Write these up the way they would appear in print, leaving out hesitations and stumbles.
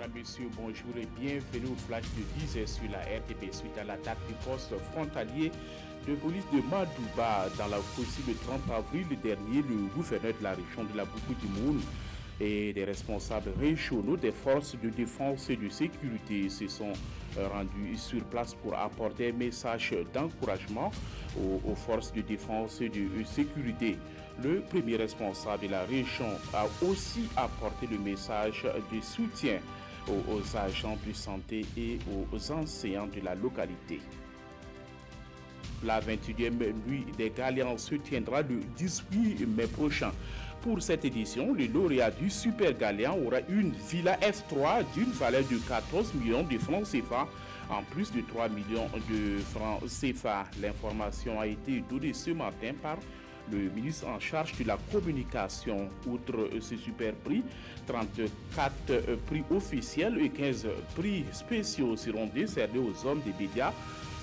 Mesdames, Messieurs, bonjour et bienvenue au flash de 10h sur la RTB suite à l'attaque du poste frontalier de police de Madouba. Dans la possible le 30 avril dernier, le gouverneur de la région de la Boukou-Dimoun et des responsables régionaux des forces de défense et de sécurité se sont rendus sur place pour apporter un message d'encouragement aux forces de défense et de sécurité. Le premier responsable de la région a aussi apporté le message de soutien aux agents de santé et aux enseignants de la localité. La 21e nuit des Galéans se tiendra le 18 mai prochain. Pour cette édition, le lauréat du Super Galéan aura une Villa F3 d'une valeur de 14 millions de francs CFA, en plus de 3 millions de francs CFA. L'information a été donnée ce matin par le ministre en charge de la communication. Outre ce super prix, 34 prix officiels et 15 prix spéciaux seront décernés aux hommes des médias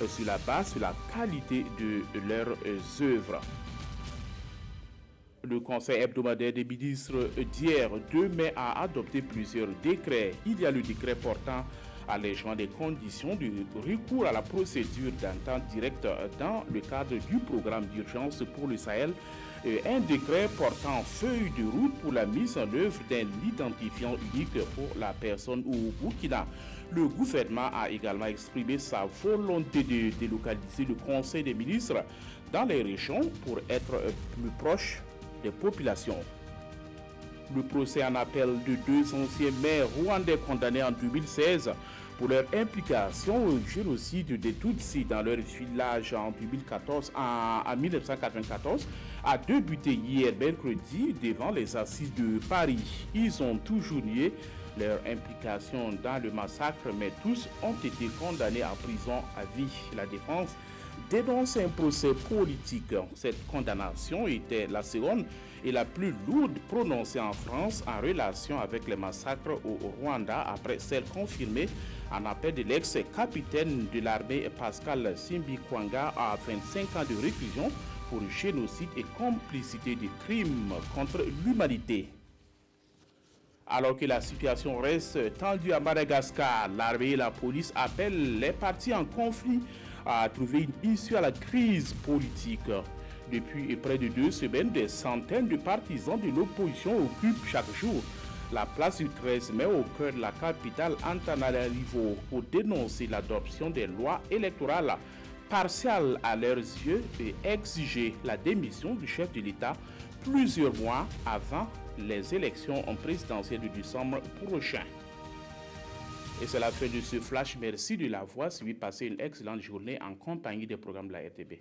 sur la base de la qualité de leurs œuvres. Le Conseil hebdomadaire des ministres d'hier, 2 mai, a adopté plusieurs décrets. Il y a le décret portant allègement des conditions de recours à la procédure d'entente directe dans le cadre du programme d'urgence pour le Sahel, et un décret portant feuille de route pour la mise en œuvre d'un identifiant unique pour la personne au Burkina. Le gouvernement a également exprimé sa volonté de délocaliser le Conseil des ministres dans les régions pour être plus proche des populations. Le procès en appel de 2 anciens maires rwandais condamnés en 2016 pour leur implication au génocide des Tutsis dans leur village en 1994 a débuté hier mercredi devant les assises de Paris. Ils ont toujours nié leur implication dans le massacre, mais tous ont été condamnés à prison à vie. La défense dénonce un procès politique. Cette condamnation était la seconde et la plus lourde prononcée en France en relation avec les massacres au Rwanda, après celle confirmée en appel de l'ex-capitaine de l'armée Pascal Simbi-Kwanga à 25 ans de réclusion pour génocide et complicité de crimes contre l'humanité. Alors que la situation reste tendue à Madagascar, l'armée et la police appellent les partis en conflit à trouver une issue à la crise politique. Depuis près de 2 semaines, des centaines de partisans de l'opposition occupent chaque jour la place du 13 mai au cœur de la capitale Antananarivo pour dénoncer l'adoption des lois électorales partiales à leurs yeux et exiger la démission du chef de l'État plusieurs mois avant les élections présidentielles de décembre prochain. Et c'est la fin de ce flash. Merci de l'avoir suivi. Passez une excellente journée en compagnie des programmes de la RTB.